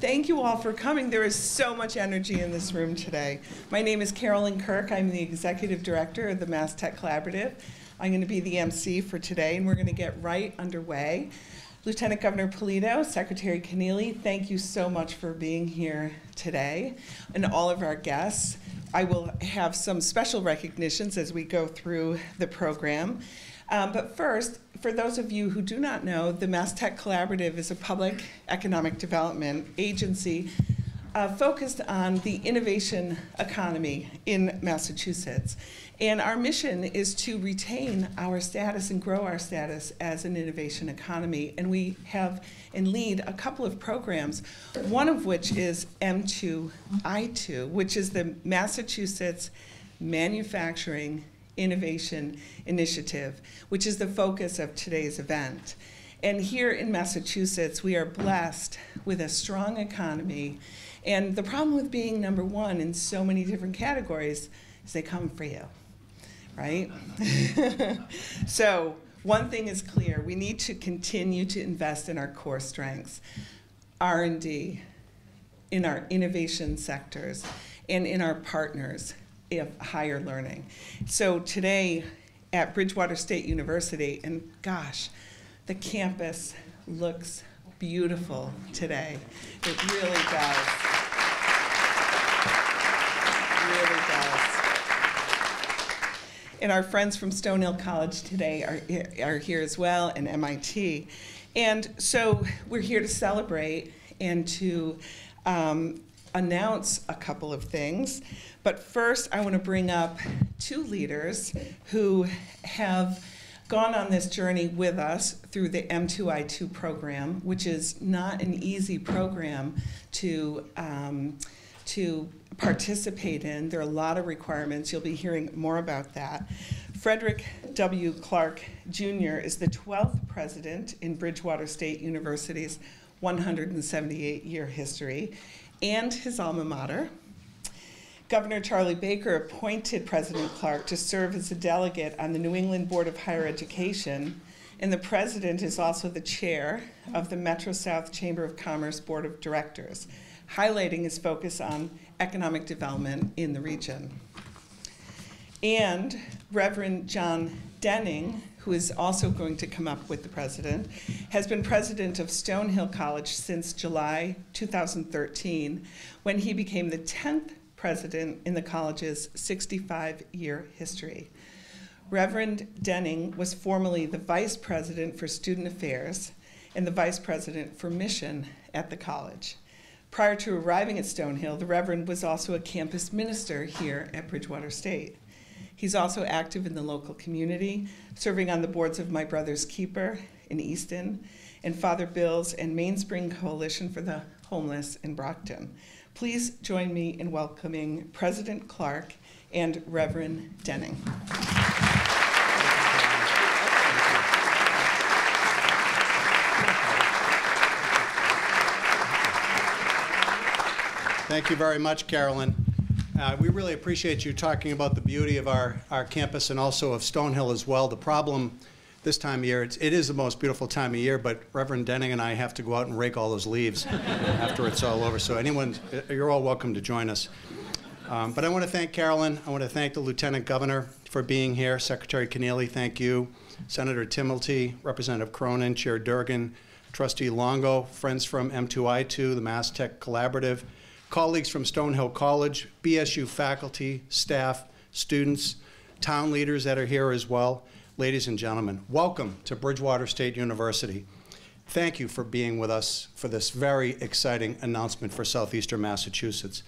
Thank you all for coming. There is so much energy in this room today. My name is Carolyn Kirk. I'm the Executive Director of the Mass Tech Collaborative. I'm going to be the MC for today, and we're going to get right underway. Lieutenant Governor Polito, Secretary Keneally, thank you so much for being here today, and all of our guests. I will have some special recognitions as we go through the program. But first, for those of you who do not know, the Mass Tech Collaborative is a public economic development agency focused on the innovation economy in Massachusetts. And our mission is to retain our status and grow our status as an innovation economy. And we have and lead a couple of programs, one of which is M2I2, which is the Massachusetts Manufacturing Innovation Initiative, which is the focus of today's event. And here in Massachusetts, we are blessed with a strong economy. And the problem with being number one in so many different categories is they come for you, right? So one thing is clear, we need to continue to invest in our core strengths, R&D, in our innovation sectors, and in our partners of higher learning. So today at Bridgewater State University, and gosh, the campus looks beautiful today. It really does. It really does. And our friends from Stonehill College today are here as well, and MIT. And so we're here to celebrate and to announce a couple of things. But first, I want to bring up two leaders who have gone on this journey with us through the M2I2 program, which is not an easy program to participate in. There are a lot of requirements. You'll be hearing more about that. Frederick W. Clark Jr. is the 12th president in Bridgewater State University's 178-year history, and his alma mater. Governor Charlie Baker appointed President Clark to serve as a delegate on the New England Board of Higher Education, and the president is also the chair of the Metro South Chamber of Commerce Board of Directors, highlighting his focus on economic development in the region. And Reverend John Denning, who is also going to come up with the president, has been president of Stonehill College since July 2013, when he became the 10th president in the college's 65-year history. Reverend Denning was formerly the vice president for student affairs and the vice president for mission at the college. Prior to arriving at Stonehill, the Reverend was also a campus minister here at Bridgewater State. He's also active in the local community, serving on the boards of My Brother's Keeper in Easton and Father Bill's and Mainspring Coalition for the Homeless in Brockton. Please join me in welcoming President Clark and Reverend Denning. Thank you very much, Carolyn. We really appreciate you talking about the beauty of our campus and also of Stonehill as well. The problem this time of year, it is the most beautiful time of year, but Reverend Denning and I have to go out and rake all those leaves after it's all over. So you're all welcome to join us. But I want to thank Carolyn. I want to thank the Lieutenant Governor for being here. Secretary Keneally, thank you. Senator Timilty, Representative Cronin, Chair Durgan, Trustee Longo, friends from M2I2, the Mass Tech Collaborative, colleagues from Stonehill College, BSU faculty, staff, students, town leaders that are here as well. Ladies and gentlemen, welcome to Bridgewater State University. Thank you for being with us for this very exciting announcement for Southeastern Massachusetts.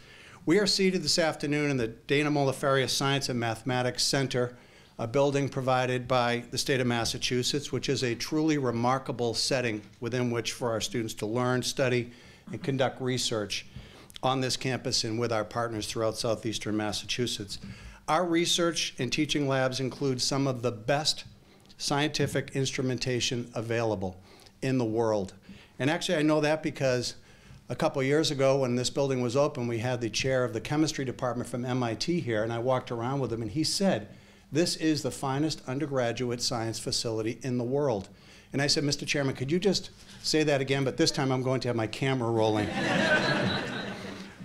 We are seated this afternoon in the Dana Multifarious Science and Mathematics Center, a building provided by the state of Massachusetts, which is a truly remarkable setting within which for our students to learn, study, and conduct research on this campus and with our partners throughout Southeastern Massachusetts. Our research and teaching labs include some of the best scientific instrumentation available in the world. And actually I know that because a couple years ago when this building was open, we had the chair of the chemistry department from MIT here, and I walked around with him and he said, this is the finest undergraduate science facility in the world. And I said, Mr. Chairman, could you just say that again, but this time I'm going to have my camera rolling.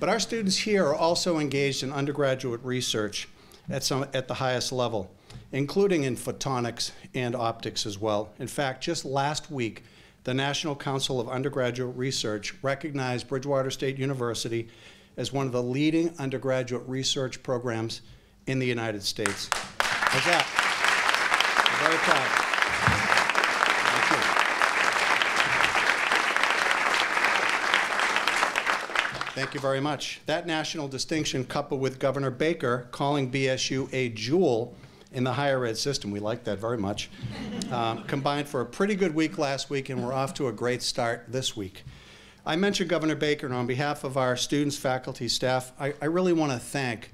But our students here are also engaged in undergraduate research at the highest level, including in photonics and optics as well. In fact, just last week, the National Council of Undergraduate Research recognized Bridgewater State University as one of the leading undergraduate research programs in the United States. How's that? I'm very proud. Thank you. Thank you very much. That national distinction, coupled with Governor Baker calling BSU a jewel in the higher ed system, we like that very much, combined for a pretty good week last week, and we're off to a great start this week. I mentioned Governor Baker, and on behalf of our students, faculty, staff, I really want to thank,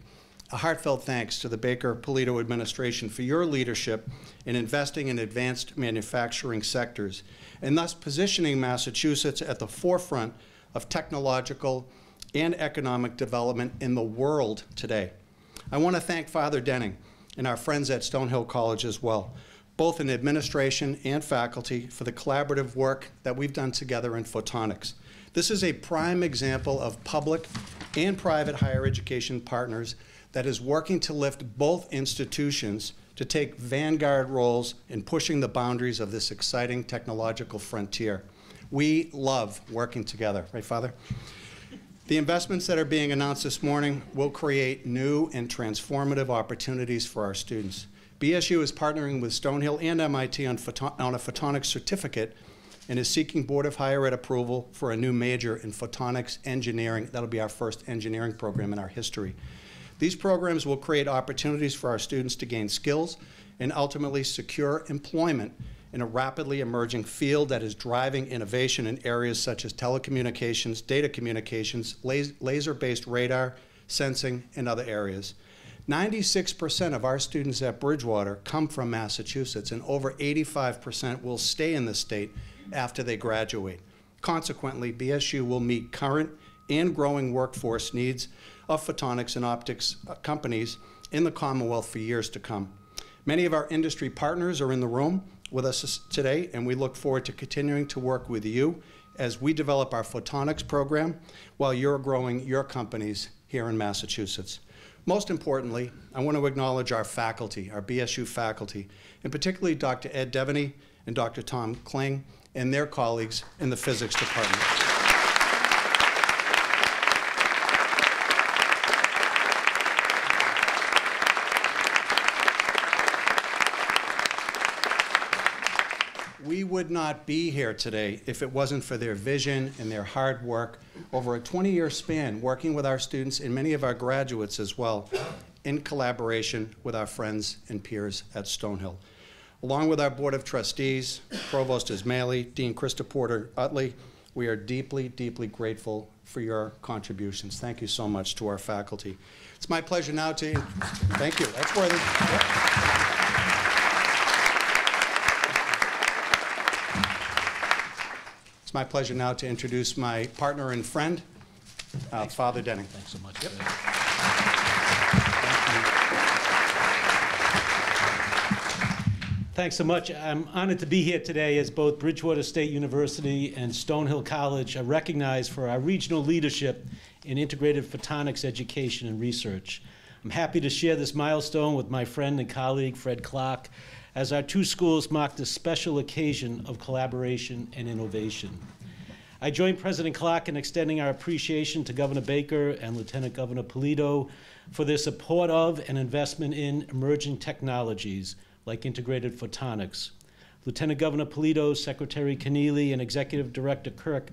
a heartfelt thanks to the Baker-Polito administration for your leadership in investing in advanced manufacturing sectors, and thus positioning Massachusetts at the forefront of technological and economic development in the world today. I want to thank Father Denning and our friends at Stonehill College as well, both in administration and faculty, for the collaborative work that we've done together in photonics. This is a prime example of public and private higher education partners that is working to lift both institutions to take vanguard roles in pushing the boundaries of this exciting technological frontier. We love working together, right, Father? The investments that are being announced this morning will create new and transformative opportunities for our students. BSU is partnering with Stonehill and MIT on a photonics certificate and is seeking Board of Higher Ed approval for a new major in photonics engineering. That'll be our first engineering program in our history. These programs will create opportunities for our students to gain skills and ultimately secure employment in a rapidly emerging field that is driving innovation in areas such as telecommunications, data communications, laser-based radar, sensing, and other areas. 96% of our students at Bridgewater come from Massachusetts, and over 85% will stay in the state after they graduate. Consequently, BSU will meet current and growing workforce needs of photonics and optics companies in the Commonwealth for years to come. Many of our industry partners are in the room with us today, and we look forward to continuing to work with you as we develop our photonics program while you're growing your companies here in Massachusetts. Most importantly, I want to acknowledge our faculty, our BSU faculty, and particularly Dr. Ed Devaney and Dr. Tom Kling and their colleagues in the physics department. We would not be here today if it wasn't for their vision and their hard work over a 20-year span, working with our students and many of our graduates as well, in collaboration with our friends and peers at Stonehill. Along with our Board of Trustees, Provost Ismaili, Dean Krista Porter Utley, we are deeply, deeply grateful for your contributions. Thank you so much to our faculty. It's my pleasure now to, thank you, that's worthy. Yep. It's my pleasure now to introduce my partner and friend, Father Denning. Thanks so much. Yep. Thanks so much. I'm honored to be here today as both Bridgewater State University and Stonehill College are recognized for our regional leadership in integrated photonics education and research. I'm happy to share this milestone with my friend and colleague, Fred Clark, as our two schools mark this special occasion of collaboration and innovation. I join President Clark in extending our appreciation to Governor Baker and Lieutenant Governor Polito for their support of and investment in emerging technologies like integrated photonics. Lieutenant Governor Polito, Secretary Keneally, and Executive Director Kirk,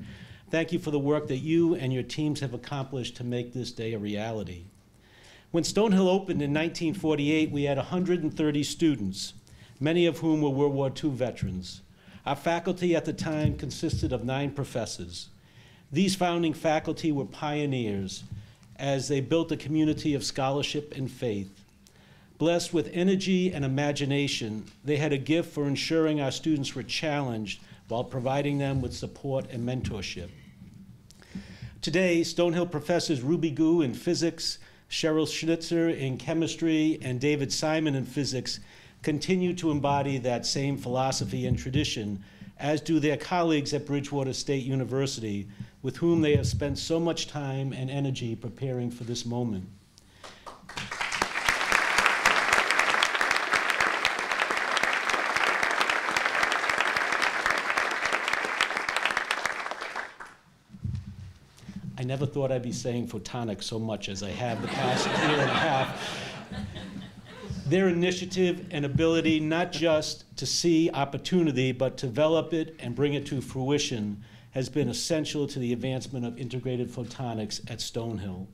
thank you for the work that you and your teams have accomplished to make this day a reality. When Stonehill opened in 1948, we had 130 students, many of whom were World War II veterans. Our faculty at the time consisted of 9 professors. These founding faculty were pioneers as they built a community of scholarship and faith. Blessed with energy and imagination, they had a gift for ensuring our students were challenged while providing them with support and mentorship. Today, Stonehill professors Ruby Gu in physics, Cheryl Schnitzer in chemistry, and David Simon in physics continue to embody that same philosophy and tradition, as do their colleagues at Bridgewater State University, with whom they have spent so much time and energy preparing for this moment. I never thought I'd be saying photonics so much as I have the past year and a half. Their initiative and ability not just to see opportunity, but to develop it and bring it to fruition has been essential to the advancement of integrated photonics at Stonehill.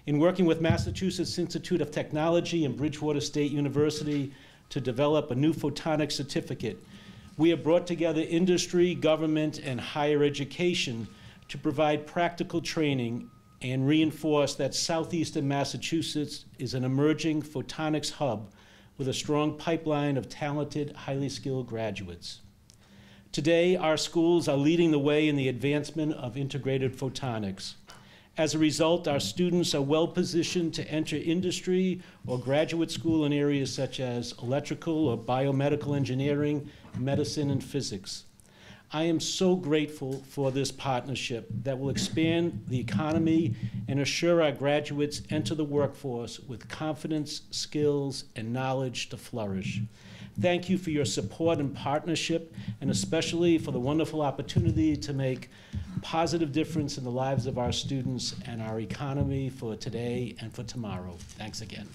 In working with Massachusetts Institute of Technology and Bridgewater State University to develop a new photonics certificate, we have brought together industry, government, and higher education to provide practical training and reinforce that southeastern Massachusetts is an emerging photonics hub with a strong pipeline of talented, highly skilled graduates. Today, our schools are leading the way in the advancement of integrated photonics. As a result, our students are well positioned to enter industry or graduate school in areas such as electrical or biomedical engineering, medicine, and physics. I am so grateful for this partnership that will expand the economy and assure our graduates enter the workforce with confidence, skills, and knowledge to flourish. Thank you for your support and partnership, and especially for the wonderful opportunity to make a positive difference in the lives of our students and our economy for today and for tomorrow. Thanks again.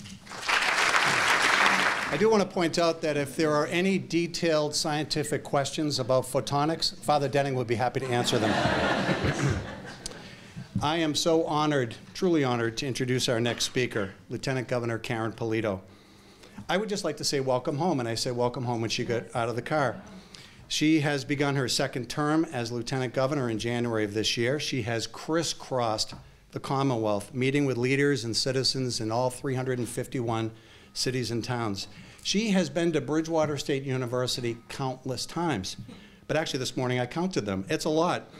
I do want to point out that if there are any detailed scientific questions about photonics, Father Denning would be happy to answer them. I am so honored, truly honored, to introduce our next speaker, Lieutenant Governor Karen Polito. I would just like to say welcome home, and I say welcome home when she got out of the car. She has begun her second term as Lieutenant Governor in January of this year. She has crisscrossed the Commonwealth, meeting with leaders and citizens in all 351 cities and towns. She has been to Bridgewater State University countless times. But actually this morning I counted them. It's a lot.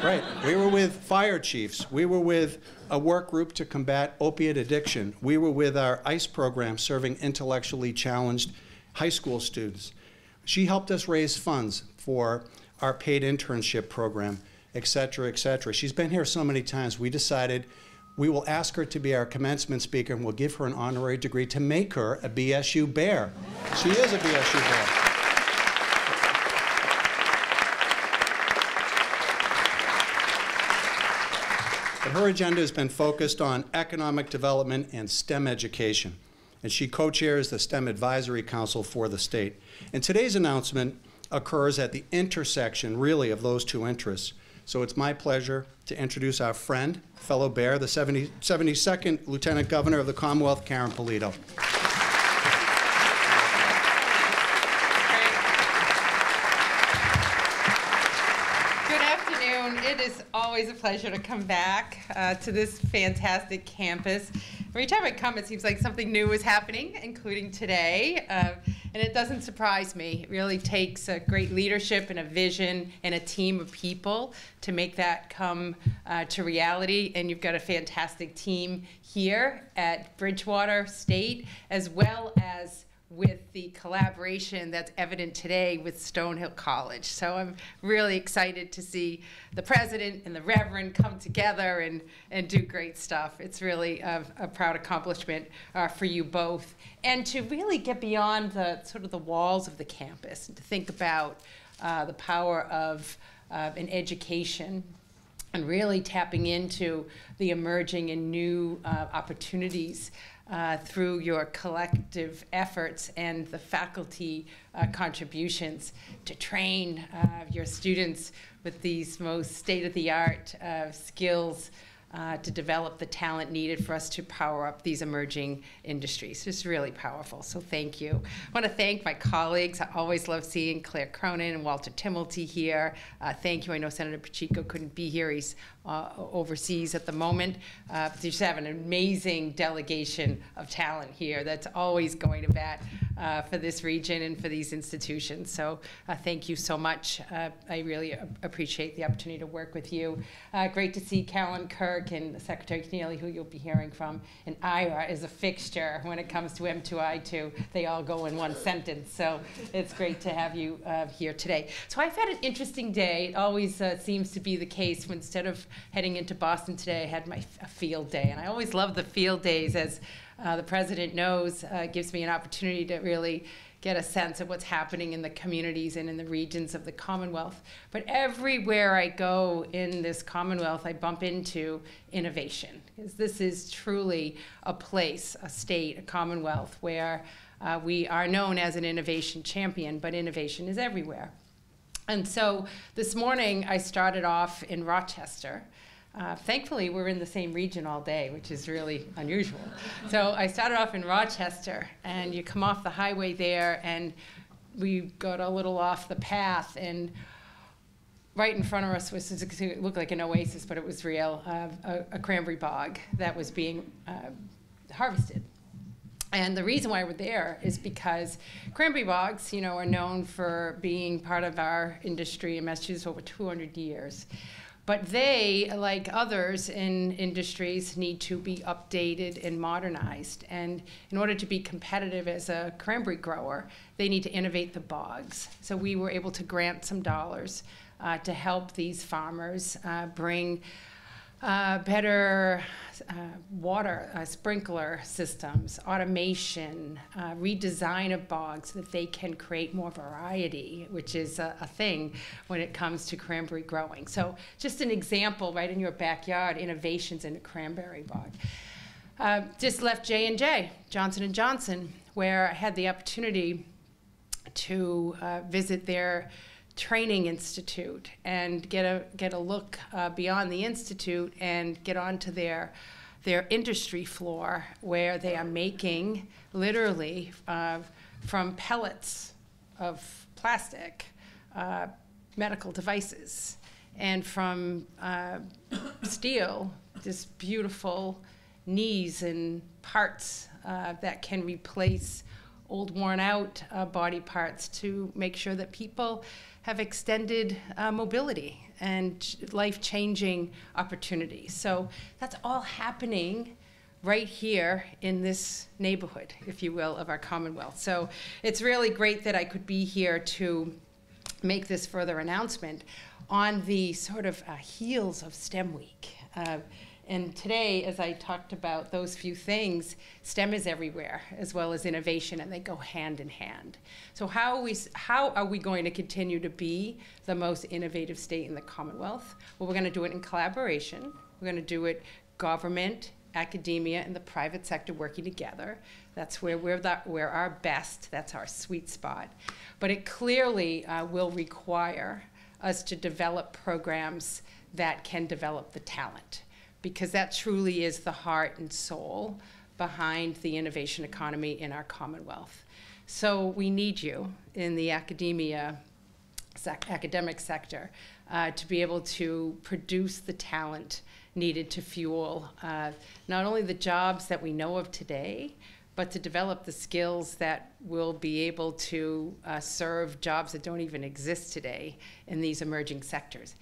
Right. We were with fire chiefs. We were with a work group to combat opiate addiction. We were with our ICE program serving intellectually challenged high school students. She helped us raise funds for our paid internship program, et cetera, et cetera. She's been here so many times, we decided we will ask her to be our commencement speaker, and we'll give her an honorary degree to make her a BSU Bear. She is a BSU Bear. But her agenda has been focused on economic development and STEM education, and she co-chairs the STEM Advisory Council for the state. And today's announcement occurs at the intersection, really, of those two interests. So it's my pleasure to introduce our friend, fellow Bear, the 72nd Lieutenant Governor of the Commonwealth, Karen Polito. Good afternoon. It is always a pleasure to come back to this fantastic campus. Every time I come, it seems like something new is happening, including today. And it doesn't surprise me. It really takes a great leadership and a vision and a team of people to make that come to reality. And you've got a fantastic team here at Bridgewater State, as well as with the collaboration that's evident today with Stonehill College. So I'm really excited to see the president and the reverend come together and do great stuff. It's really a proud accomplishment for you both. And to really get beyond the sort of the walls of the campus and to think about the power of an education and really tapping into the emerging and new opportunities through your collective efforts and the faculty contributions to train your students with these most state-of-the-art skills to develop the talent needed for us to power up these emerging industries. It's really powerful, so thank you. I want to thank my colleagues. I always love seeing Claire Cronin and Walter Timmelty here. Thank you. I know Senator Pacheco couldn't be here. He's overseas at the moment. But you just have an amazing delegation of talent here that's always going to bat for this region and for these institutions. So thank you so much. I really appreciate the opportunity to work with you. Great to see Carolyn Kirk and Secretary Keneally, who you'll be hearing from, and Ira is a fixture when it comes to M2I2. They all go in one sentence, so it's great to have you here today. So I've had an interesting day. It always seems to be the case when instead of heading into Boston today, I had a field day. And I always love the field days, as the president knows, gives me an opportunity to really get a sense of what's happening in the communities and in the regions of the Commonwealth. But everywhere I go in this Commonwealth, I bump into innovation, because this is truly a place, a state, a Commonwealth where we are known as an innovation champion, but innovation is everywhere. And so this morning I started off in Rochester. Thankfully, we're in the same region all day, which is really unusual. So I started off in Rochester, and you come off the highway there, and we got a little off the path, and right in front of us was, it looked like an oasis, but it was real, a cranberry bog that was being harvested. And the reason why we're there is because cranberry bogs, are known for being part of our industry in Massachusetts for over 200 years. But they, like others in industries, need to be updated and modernized. And in order to be competitive as a cranberry grower, they need to innovate the bogs. So we were able to grant some dollars to help these farmers bring better water sprinkler systems, automation, redesign of bogs so that they can create more variety, which is a thing when it comes to cranberry growing. So just an example right in your backyard, innovations in a cranberry bog. Just left J&J, Johnson & Johnson, where I had the opportunity to visit their training institute and get a look beyond the institute and get onto their industry floor, where they are making, literally, from pellets of plastic, medical devices, and from steel, just beautiful knees and parts that can replace old, worn out body parts to make sure that people have extended mobility and life-changing opportunities. So that's all happening right here in this neighborhood, if you will, of our Commonwealth. So it's really great that I could be here to make this further announcement on the sort of heels of STEM Week. And today, as I talked about those few things, STEM is everywhere, as well as innovation, and they go hand in hand. So how are we going to continue to be the most innovative state in the Commonwealth? Well, we're going to do it in collaboration. We're going to do it government, academia, and the private sector working together. That's where we're our best. That's our sweet spot. But it clearly will require us to develop programs that can develop the talent, because that truly is the heart and soul behind the innovation economy in our Commonwealth. So we need you in the academic sector to be able to produce the talent needed to fuel not only the jobs that we know of today, but to develop the skills that will be able to serve jobs that don't even exist today in these emerging sectors.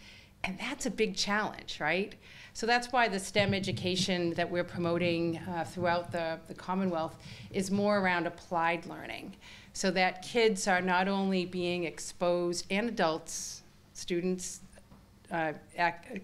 And that's a big challenge, right? So that's why the STEM education that we're promoting throughout the Commonwealth is more around applied learning, so that kids are not only being exposed, and adults, students,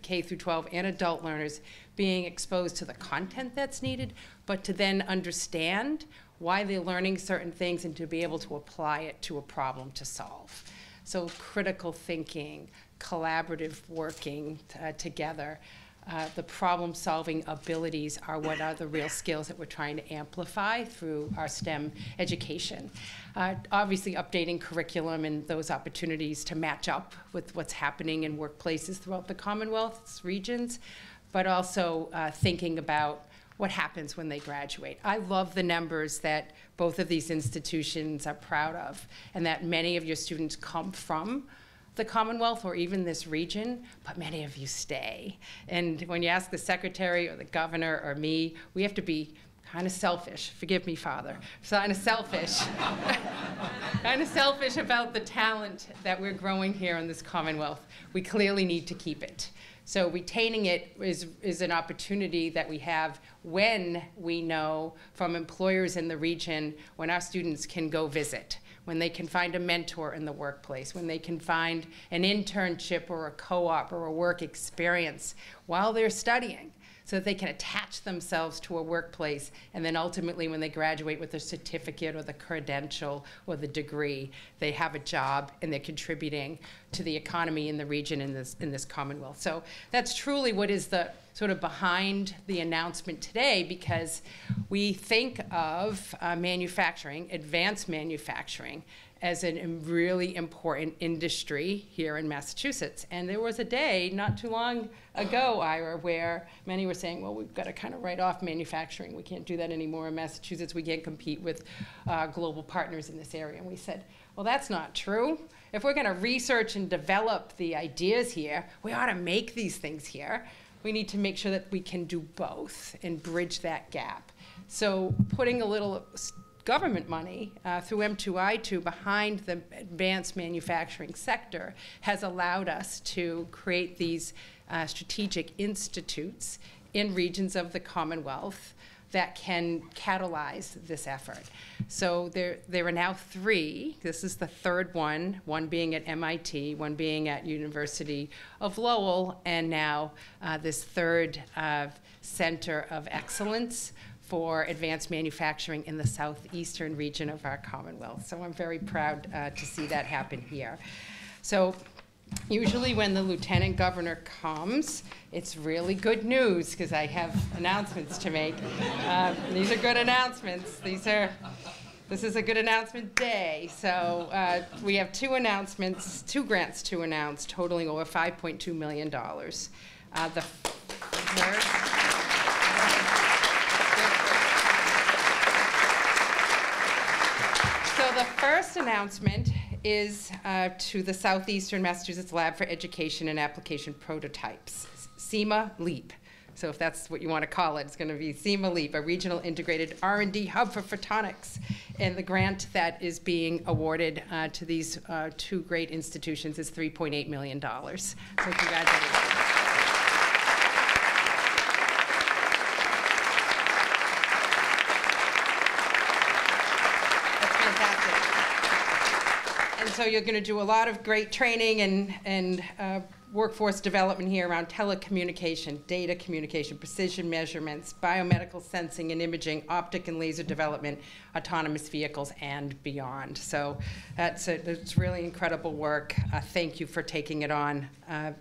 K through 12, and adult learners being exposed to the content that's needed, but to then understand why they're learning certain things and to be able to apply it to a problem to solve. So critical thinking, collaborative working together, the problem-solving abilities are what are the real skills that we're trying to amplify through our STEM education. Obviously, updating curriculum and those opportunities to match up with what's happening in workplaces throughout the Commonwealth's regions, but also thinking about what happens when they graduate. I love the numbers that both of these institutions are proud of, and that many of your students come from the Commonwealth or even this region, but many of you stay. And when you ask the secretary or the governor or me, we have to be kind of selfish. Forgive me, Father. Kind of selfish. Kind of selfish about the talent that we're growing here in this Commonwealth. We clearly need to keep it. So retaining it is an opportunity that we have when we know from employers in the region when our students can go visit, when they can find a mentor in the workplace, when they can find an internship or a co-op or a work experience while they're studying, so that they can attach themselves to a workplace, and then ultimately when they graduate with the certificate or the credential or the degree, they have a job and they're contributing to the economy in the region, in this Commonwealth. So that's truly what is the sort of behind the announcement today, because we think of manufacturing, advanced manufacturing, as a really important industry here in Massachusetts. And there was a day not too long ago, Ira, where many were saying, well, we've got to kind of write off manufacturing. We can't do that anymore in Massachusetts. We can't compete with global partners in this area. And we said, well, that's not true. If we're going to research and develop the ideas here, we ought to make these things here. We need to make sure that we can do both and bridge that gap. So putting a little government money through M2I2 behind the advanced manufacturing sector has allowed us to create these strategic institutes in regions of the Commonwealth that can catalyze this effort. So there are now 3. This is the third one being at MIT, one being at University of Lowell, and now this third Center of Excellence for advanced manufacturing in the southeastern region of our Commonwealth. So I'm very proud to see that happen here. So usually when the Lieutenant Governor comes, it's really good news, because I have announcements to make. These are good announcements. This is a good announcement day. So we have 2 announcements, 2 grants to announce, totaling over $5.2 million. So the first announcement is to the Southeastern Massachusetts Lab for Education and Application Prototypes, SEMA LEAP. So if that's what you want to call it, it's going to be SEMA LEAP, a regional integrated R&D hub for photonics. And the grant that is being awarded to these 2 great institutions is $3.8 million. So congratulations. So you're going to do a lot of great training and workforce development here around telecommunication, data communication, precision measurements, biomedical sensing and imaging, optic and laser development, autonomous vehicles, and beyond. So it's really incredible work. Thank you for taking it on.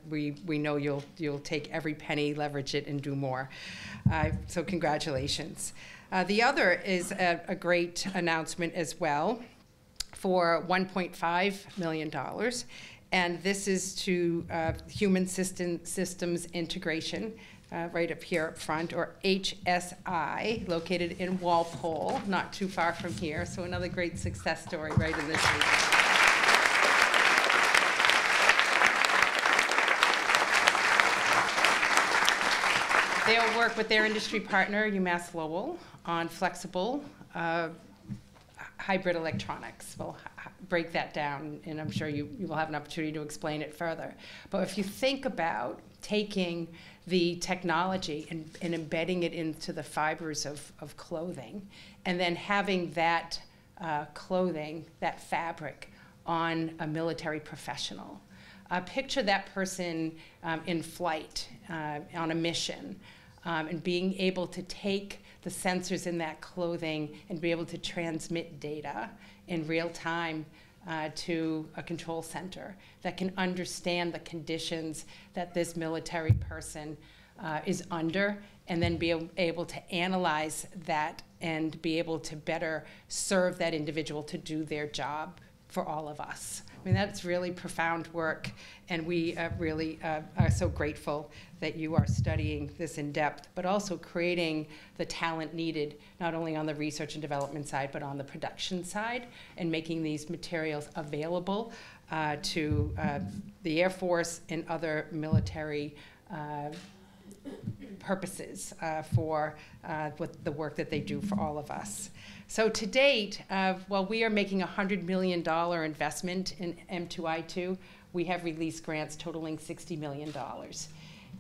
We know you'll take every penny, leverage it, and do more. So congratulations. The other is a great announcement as well, for $1.5 million. And this is to Human Systems Integration, right up here up front, or HSI, located in Walpole, not too far from here. So another great success story right in this region. They'll work with their industry partner, UMass Lowell, on flexible hybrid electronics. We'll break that down, and I'm sure you will have an opportunity to explain it further. But if you think about taking the technology and embedding it into the fibers of clothing, and then having that clothing, that fabric, on a military professional. Picture that person in flight, on a mission, and being able to take the sensors in that clothing and be able to transmit data in real time to a control center that can understand the conditions that this military person is under, and then be able to analyze that and be able to better serve that individual to do their job for all of us. I mean, that's really profound work, and we really are so grateful that you are studying this in depth, but also creating the talent needed, not only on the research and development side, but on the production side, and making these materials available to the Air Force and other military purposes for the work that they do for all of us. So to date, while we are making a $100 million investment in M2I2, we have released grants totaling $60 million.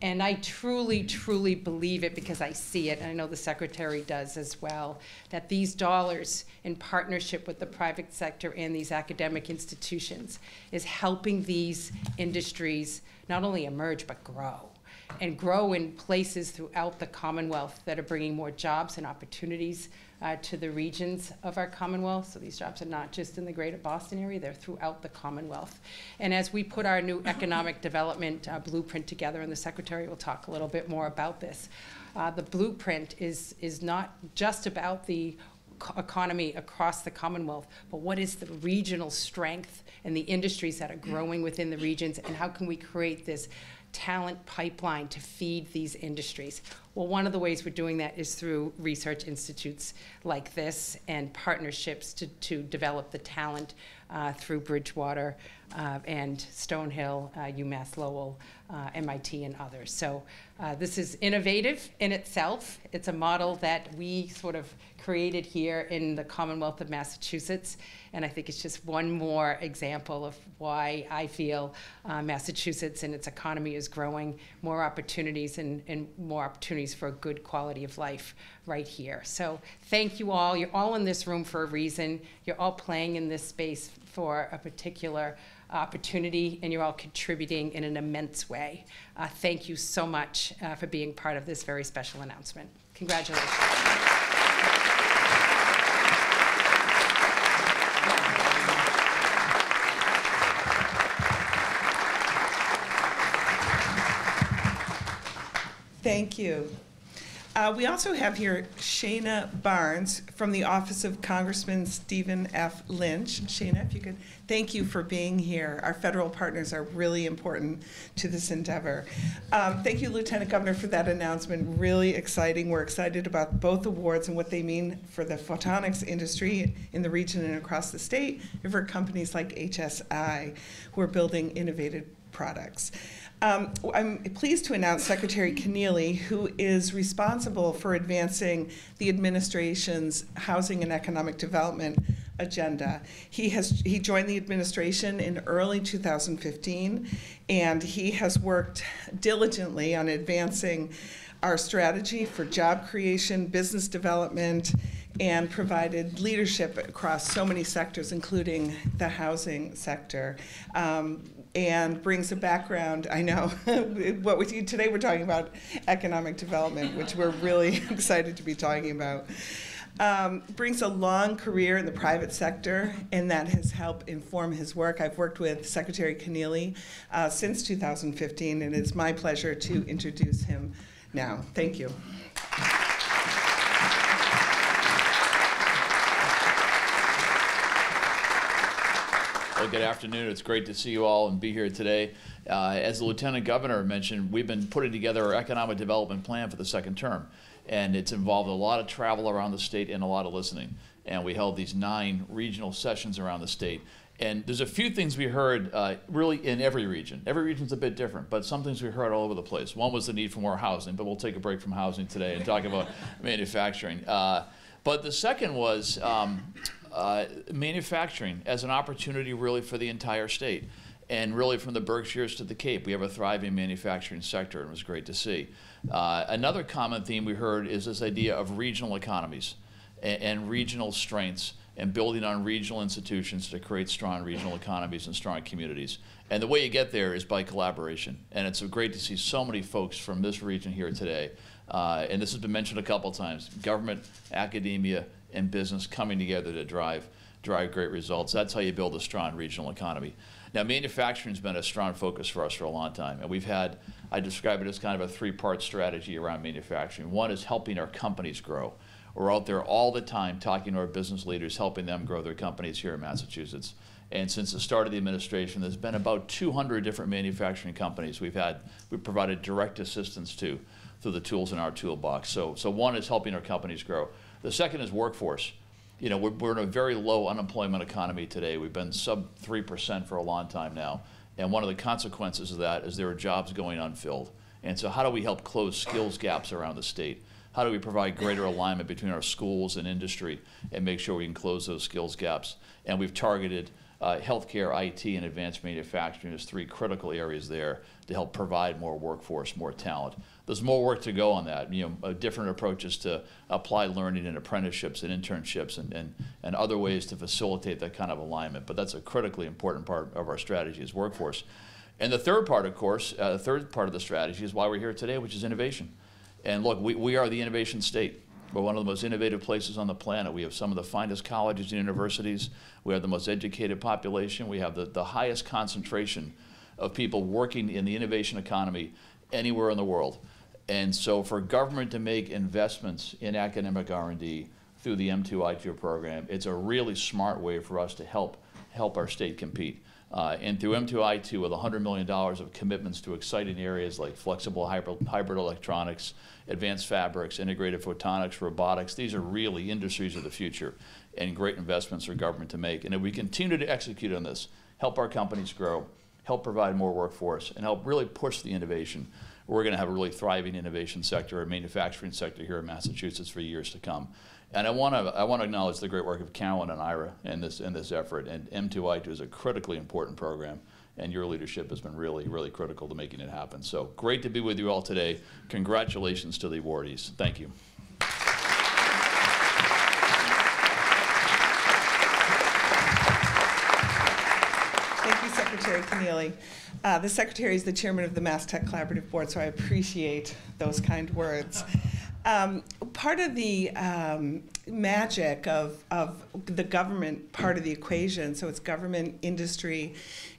And I truly, truly believe it because I see it, and I know the Secretary does as well, that these dollars in partnership with the private sector and these academic institutions is helping these industries not only emerge but grow. And grow in places throughout the Commonwealth that are bringing more jobs and opportunities to the regions of our Commonwealth. So these jobs are not just in the greater Boston area, they're throughout the Commonwealth. And as we put our new economic development blueprint together, and the Secretary will talk a little bit more about this, the blueprint is not just about the economy across the Commonwealth, but what is the regional strength and the industries that are growing within the regions, and how can we create this talent pipeline to feed these industries? Well, one of the ways we're doing that is through research institutes like this and partnerships to develop the talent through Bridgewater and Stonehill, UMass Lowell, MIT, and others. So this is innovative in itself. It's a model that we sort of created here in the Commonwealth of Massachusetts, and I think it's just one more example of why I feel Massachusetts and its economy is growing, more opportunities and more opportunities for a good quality of life right here. So thank you all. You're all in this room for a reason. You're all playing in this space for a particular opportunity, and you're all contributing in an immense way. Thank you so much for being part of this very special announcement. Congratulations. Thank you. We also have here Shana Barnes from the Office of Congressman Stephen F. Lynch. Shana, if you could, thank you for being here. Our federal partners are really important to this endeavor. Thank you, Lieutenant Governor, for that announcement. Really exciting. We're excited about both awards and what they mean for the photonics industry in the region and across the state, and for companies like HSI who are building innovative products. I'm pleased to announce Secretary Keneally, who is responsible for advancing the administration's housing and economic development agenda. He joined the administration in early 2015, and he has worked diligently on advancing our strategy for job creation, business development, and provided leadership across so many sectors, including the housing sector. And brings a background, I know, today we're talking about economic development, which we're really excited to be talking about. Brings a long career in the private sector, and that has helped inform his work. I've worked with Secretary Keneally since 2015, and it's my pleasure to introduce him now. Thank you. Well, good afternoon. It's great to see you all and be here today. As the Lieutenant Governor mentioned, we've been putting together our economic development plan for the second term, and it's involved a lot of travel around the state and a lot of listening. And we held these 9 regional sessions around the state. And there's a few things we heard really in every region. Every region's a bit different, but some things we heard all over the place. One was the need for more housing, but we'll take a break from housing today and talk about manufacturing. But the second was manufacturing as an opportunity really for the entire state, and really from the Berkshires to the Cape. We have a thriving manufacturing sector, and it was great to see. Another common theme we heard is this idea of regional economies and regional strengths, and building on regional institutions to create strong regional economies and strong communities. And the way you get there is by collaboration. And it's great to see so many folks from this region here today. And this has been mentioned a couple times: government, academia, and business coming together to drive great results. That's how you build a strong regional economy. Now, manufacturing's been a strong focus for us for a long time, and we've had, I describe it as kind of a 3-part strategy around manufacturing. One is helping our companies grow. We're out there all the time talking to our business leaders, helping them grow their companies here in Massachusetts. And since the start of the administration, there's been about 200 different manufacturing companies we've provided direct assistance to through the tools in our toolbox. So one is helping our companies grow. The second is workforce. You know, we're in a very low unemployment economy today. We've been sub 3% for a long time now. And one of the consequences of that is there are jobs going unfilled. And so how do we help close skills gaps around the state? How do we provide greater alignment between our schools and industry and make sure we can close those skills gaps? And we've targeted healthcare, IT, and advanced manufacturing is 3 critical areas there to help provide more workforce, more talent. There's more work to go on that. Different approaches to applied learning and apprenticeships and internships and other ways to facilitate that kind of alignment. But that's a critically important part of our strategy is workforce. And the third part, of course, the third part of the strategy is why we're here today, which is innovation. And look, we are the innovation state. We're one of the most innovative places on the planet. We have some of the finest colleges and universities. We have the most educated population. We have the highest concentration of people working in the innovation economy anywhere in the world. And so for government to make investments in academic R&D through the M2I2 program, it's a really smart way for us to help our state compete. And through M2I2, with $100 million of commitments to exciting areas like flexible hybrid electronics, advanced fabrics, integrated photonics, robotics, these are really industries of the future and great investments for government to make. And if we continue to execute on this, help our companies grow, help provide more workforce, and help really push the innovation, we're going to have a really thriving innovation sector, a manufacturing sector here in Massachusetts for years to come. And I want to acknowledge the great work of Carolyn and Ira in this effort. And M2I2 is a critically important program, and your leadership has been really, really critical to making it happen. So great to be with you all today. Congratulations to the awardees. Thank you. Thank you, Secretary Keneally. The Secretary is the chairman of the Mass Tech Collaborative Board, so I appreciate those kind words. Part of the magic of the government part of the equation, so it's government, industry,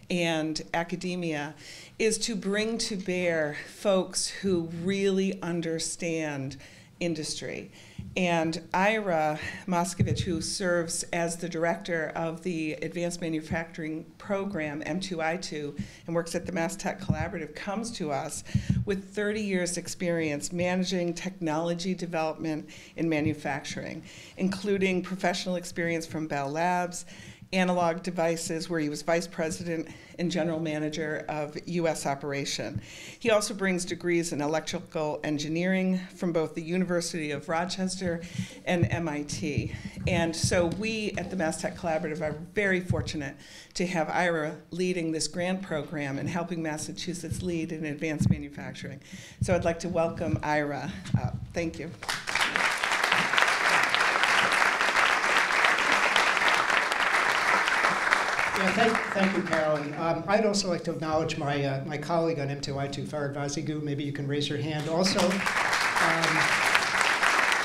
and academia, is to bring to bear folks who really understand industry. And Ira Moskovich, who serves as the director of the Advanced Manufacturing Program, M2I2, and works at the Mass Tech Collaborative, comes to us with 30 years experience managing technology development in manufacturing, including professional experience from Bell Labs, Analog Devices, where he was vice president and general manager of U.S. operation. He also brings degrees in electrical engineering from both the University of Rochester and MIT. And so we at the Mass Tech Collaborative are very fortunate to have Ira leading this grant program and helping Massachusetts lead in advanced manufacturing. So I'd like to welcome Ira up. Thank you. Yeah, thank you, Carolyn. I'd also like to acknowledge my my colleague on M2I2, Farad Vazigu. Maybe you can raise your hand. Also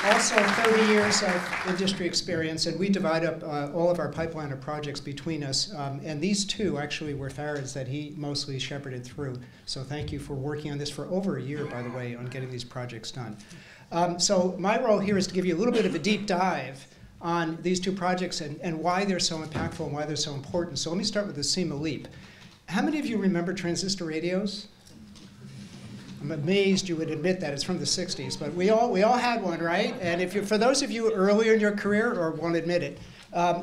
30 years of industry experience, and we divide up all of our pipeline of projects between us. And these two actually were Farad's that he mostly shepherded through. So thank you for working on this for over a year, by the way, on getting these projects done. So my role here is to give you a little bit of a deep dive on these two projects and why they're so impactful and why they're so important. So let me start with the SEMA LEAP. How many of you remember transistor radios? I'm amazed you would admit that. It's from the 60s, but we all had one, right? And if you, for those of you earlier in your career or won't admit it,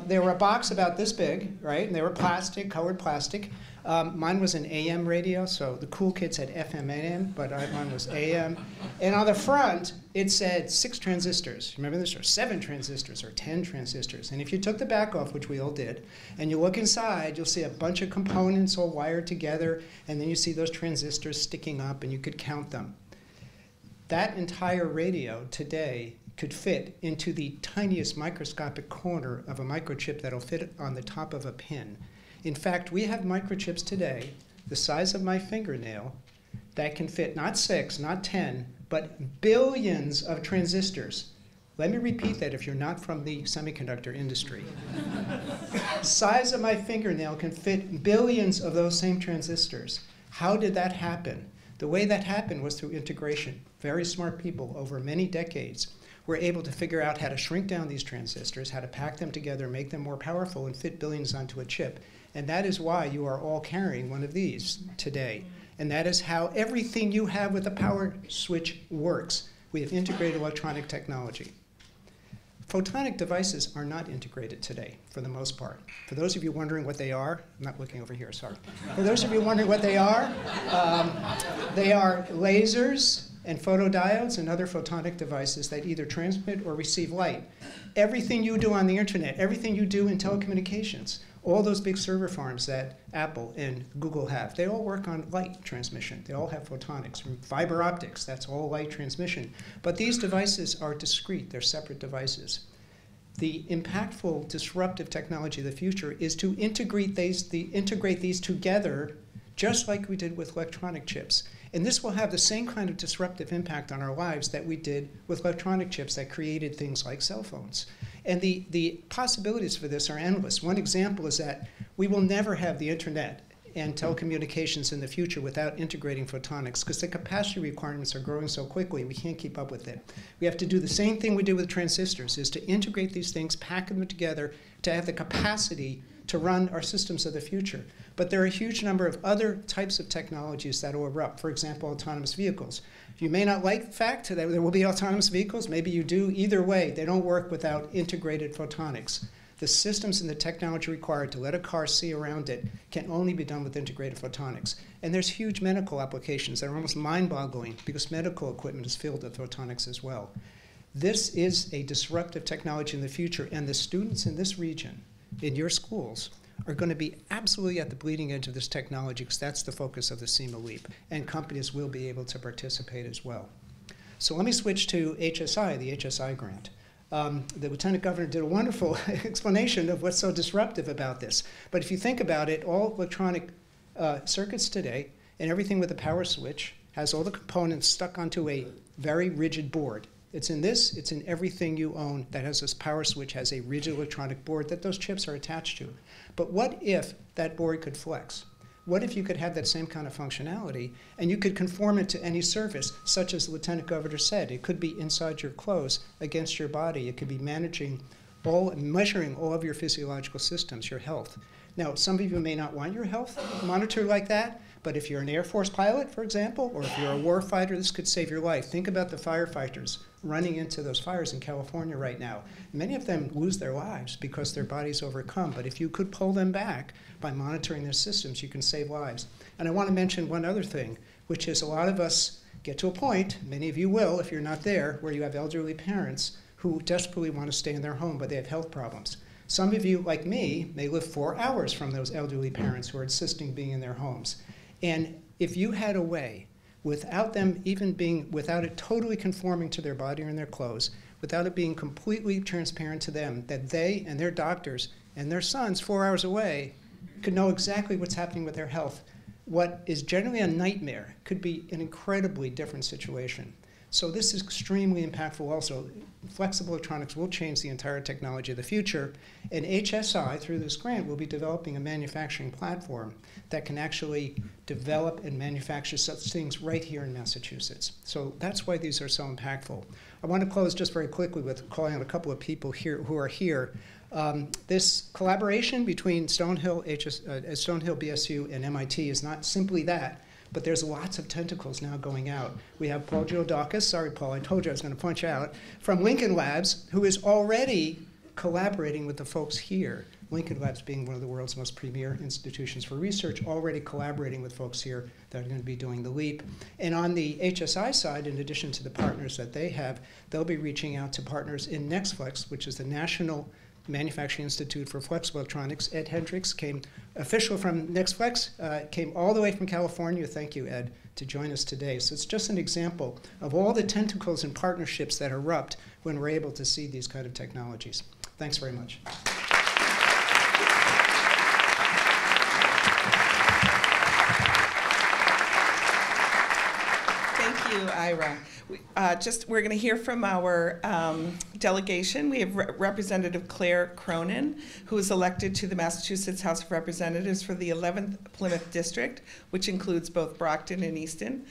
they were a box about this big, right? And they were plastic, colored plastic. Mine was an AM radio, so the cool kids had FM, AM, but mine was AM. And on the front, it said 6 transistors. Remember this? Or 7 transistors, or 10 transistors. And if you took the back off, which we all did, and you look inside, you'll see a bunch of components all wired together, and then you see those transistors sticking up, and you could count them. That entire radio today could fit into the tiniest microscopic corner of a microchip that'll fit on the top of a pin. In fact, we have microchips today, the size of my fingernail, that can fit not 6, not 10, but billions of transistors. Let me repeat that if you're not from the semiconductor industry. Size of my fingernail can fit billions of those same transistors. How did that happen? The way that happened was through integration. Very smart people over many decades were able to figure out how to shrink down these transistors, how to pack them together, make them more powerful, and fit billions onto a chip. And that is why you are all carrying one of these today. And that is how everything you have with a power switch works. We have integrated electronic technology. Photonic devices are not integrated today, for the most part. For those of you wondering what they are, I'm not looking over here, sorry. For those of you wondering what they are lasers and photodiodes and other photonic devices that either transmit or receive light. Everything you do on the internet, everything you do in telecommunications, All those big server farms that Apple and Google have, they all work on light transmission. They all have photonics. From fiber optics, that's all light transmission. But these devices are discrete. They're separate devices. The impactful, disruptive technology of the future is to integrate these together, just like we did with electronic chips. And this will have the same kind of disruptive impact on our lives that we did with electronic chips that created things like cell phones. And the possibilities for this are endless. One example is that we will never have the internet and telecommunications in the future without integrating photonics, because the capacity requirements are growing so quickly, we can't keep up with it. We have to do the same thing we do with transistors, is to integrate these things, pack them together, to have the capacity to run our systems of the future. But there are a huge number of other types of technologies that will erupt. For example, autonomous vehicles. You may not like the fact that there will be autonomous vehicles. Maybe you do. Either way, they don't work without integrated photonics. The systems and the technology required to let a car see around it can only be done with integrated photonics. And there's huge medical applications that are almost mind-boggling, because medical equipment is filled with photonics as well. This is a disruptive technology in the future, and the students in this region, in your schools, are going to be absolutely at the bleeding edge of this technology, because that's the focus of the SEMA Leap, and companies will be able to participate as well. So let me switch to HSI, the HSI grant. The Lieutenant Governor did a wonderful explanation of what's so disruptive about this. But if you think about it, all electronic circuits today, and everything with a power switch, has all the components stuck onto a very rigid board. It's in this, it's in everything you own that has this power switch, has a rigid electronic board that those chips are attached to. But what if that board could flex? What if you could have that same kind of functionality and you could conform it to any surface, such as the Lieutenant Governor said? It could be inside your clothes, against your body. It could be measuring all of your physiological systems, your health. Now, some of you may not want your health monitored like that, but if you're an Air Force pilot, for example, or if you're a war fighter, this could save your life. Think about the firefighters running into those fires in California right now. Many of them lose their lives because their body's overcome, but if you could pull them back by monitoring their systems, you can save lives. And I want to mention one other thing, which is a lot of us get to a point, many of you will if you're not there, where you have elderly parents who desperately want to stay in their home, but they have health problems. Some of you, like me, may live 4 hours from those elderly parents who are insisting being in their homes. And if you had a way, without them even being, without it totally conforming to their body or in their clothes, without it being completely transparent to them, that they and their doctors and their sons 4 hours away could know exactly what's happening with their health, what is generally a nightmare could be an incredibly different situation. So this is extremely impactful also. Flexible electronics will change the entire technology of the future, and HSI, through this grant, will be developing a manufacturing platform that can actually develop and manufacture such things right here in Massachusetts. So that's why these are so impactful. I want to close just very quickly with calling out a couple of people here who are here. This collaboration between Stonehill, BSU, and MIT is not simply that, but there's lots of tentacles now going out. We have Paul Giodakis, sorry Paul, I told you I was going to punch out, from Lincoln Labs, who is already collaborating with the folks here. Lincoln Labs being one of the world's most premier institutions for research, already collaborating with folks here that are going to be doing the leap. And on the HSI side, in addition to the partners that they have, they'll be reaching out to partners in NextFlex, which is the National Manufacturing Institute for Flexible Electronics. Ed Hendricks came, official from NextFlex, came all the way from California, thank you Ed, to join us today. So it's just an example of all the tentacles and partnerships that erupt when we're able to see these kind of technologies. Thanks very much. Thank you, Ira. We're going to hear from our delegation. We have Representative Claire Cronin, who is elected to the Massachusetts House of Representatives for the 11th Plymouth District, which includes both Brockton and Easton.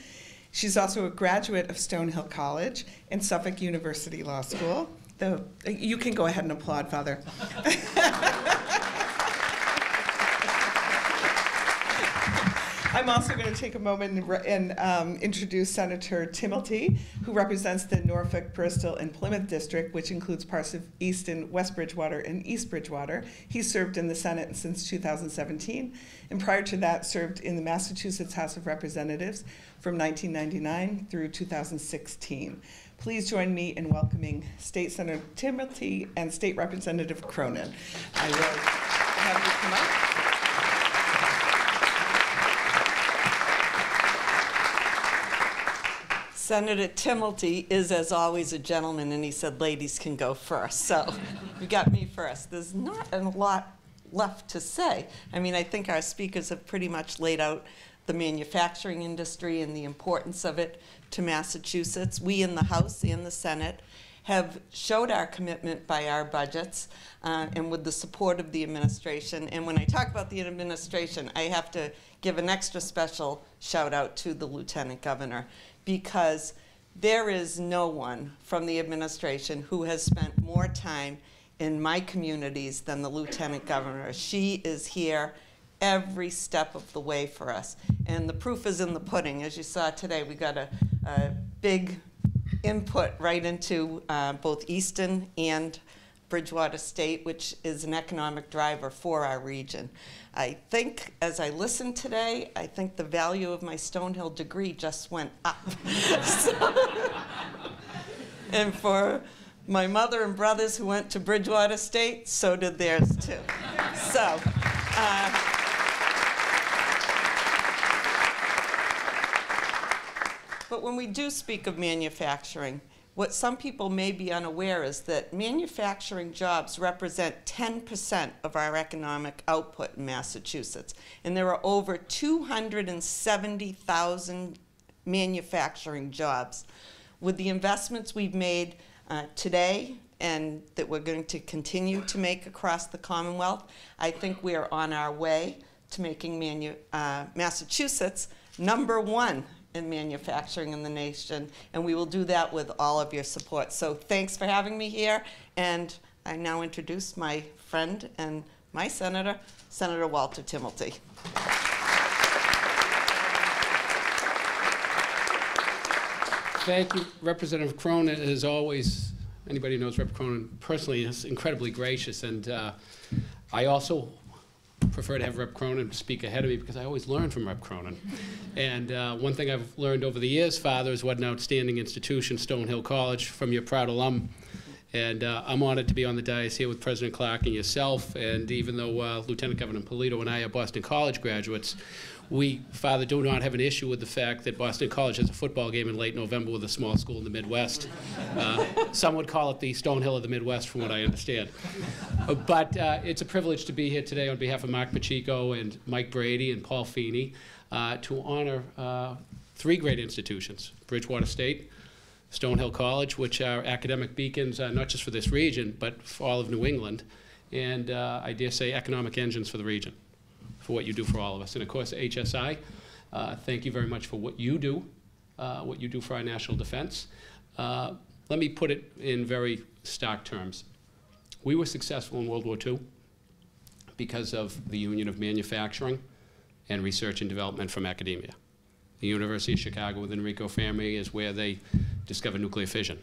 She's also a graduate of Stonehill College and Suffolk University Law School. You can go ahead and applaud, Father. I'm also going to take a moment and introduce Senator Timilty, who represents the Norfolk, Bristol, and Plymouth District, which includes parts of Easton, West Bridgewater, and East Bridgewater. He served in the Senate since 2017, and prior to that served in the Massachusetts House of Representatives from 1999 through 2016. Please join me in welcoming State Senator Timilty and State Representative Cronin. I will. have you come up. Senator Timilty is, as always, a gentleman, and he said ladies can go first. So you got me first. There's not a lot left to say. I mean, I think our speakers have pretty much laid out the manufacturing industry and the importance of it to Massachusetts. We in the House and the Senate have showed our commitment by our budgets and with the support of the administration. And when I talk about the administration, I have to give an extra special shout out to the Lieutenant Governor, because there is no one from the administration who has spent more time in my communities than the Lieutenant Governor. She is here every step of the way for us. And the proof is in the pudding. As you saw today, we got a big input right into both Easton and Bridgewater State, which is an economic driver for our region. I think, as I listened today, I think the value of my Stonehill degree just went up. And for my mother and brothers who went to Bridgewater State, so did theirs too. So, but when we do speak of manufacturing, what some people may be unaware is that manufacturing jobs represent 10% of our economic output in Massachusetts. And there are over 270,000 manufacturing jobs. With the investments we've made today and that we're going to continue to make across the Commonwealth, I think we are on our way to making Massachusetts #1 in manufacturing in the nation, and we will do that with all of your support. So thanks for having me here, and I now introduce my friend and my senator, Senator Walter Timilty. Thank you, Representative Cronin. As always, anybody who knows Rep. Cronin personally is incredibly gracious, and I also prefer to have Rep. Cronin speak ahead of me because I always learn from Rep. Cronin. And one thing I've learned over the years, Father, is what an outstanding institution Stonehill College, from your proud alum. And I'm honored to be on the dais here with President Clark and yourself. And even though Lieutenant Governor Polito and I are Boston College graduates, we, Father, do not have an issue with the fact that Boston College has a football game in late November with a small school in the Midwest. Some would call it the Stonehill of the Midwest, from what I understand. But it's a privilege to be here today on behalf of Mark Pacheco and Mike Brady and Paul Feeney to honor 3 great institutions: Bridgewater State, Stonehill College, which are academic beacons not just for this region, but for all of New England, and I dare say economic engines for the region, for what you do for all of us. And of course, HSI, thank you very much for what you do for our national defense. Let me put it in very stark terms. We were successful in World War II because of the union of manufacturing and research and development from academia. The University of Chicago with Enrico Fermi is where they discovered nuclear fission,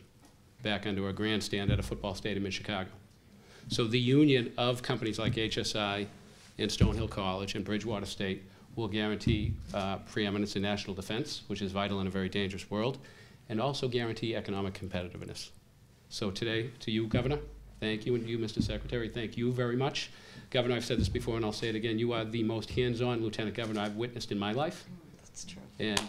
back under a grandstand at a football stadium in Chicago. So the union of companies like HSI and Stonehill College and Bridgewater State will guarantee preeminence in national defense, which is vital in a very dangerous world, and also guarantee economic competitiveness. So today, to you, Governor, thank you, and you, Mr. Secretary, thank you very much. Governor, I've said this before and I'll say it again, you are the most hands-on Lieutenant Governor I've witnessed in my life. That's true. And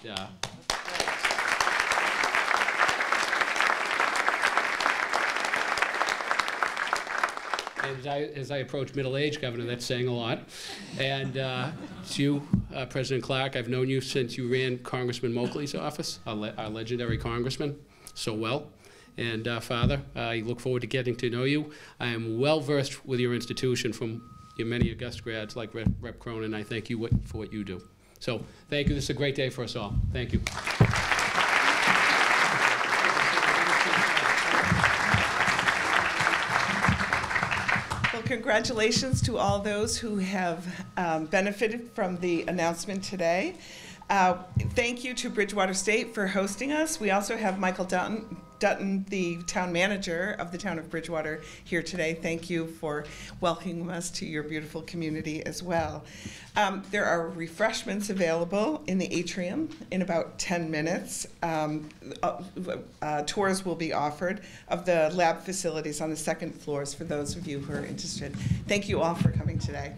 as I approach middle age, Governor, that's saying a lot. And to you, President Clark, I've known you since you ran Congressman Moakley's office, our legendary congressman, so well. And Father, I look forward to getting to know you. I am well versed with your institution from your many august grads like Rep. Cronin. I thank you for what you do. So thank you. This is a great day for us all. Thank you. Well, congratulations to all those who have benefited from the announcement today. Thank you to Bridgewater State for hosting us. We also have Michael Dutton, the town manager of the town of Bridgewater, here today. Thank you for welcoming us to your beautiful community as well. There are refreshments available in the atrium in about 10 minutes. Tours will be offered of the lab facilities on the second floors for those of you who are interested. Thank you all for coming today.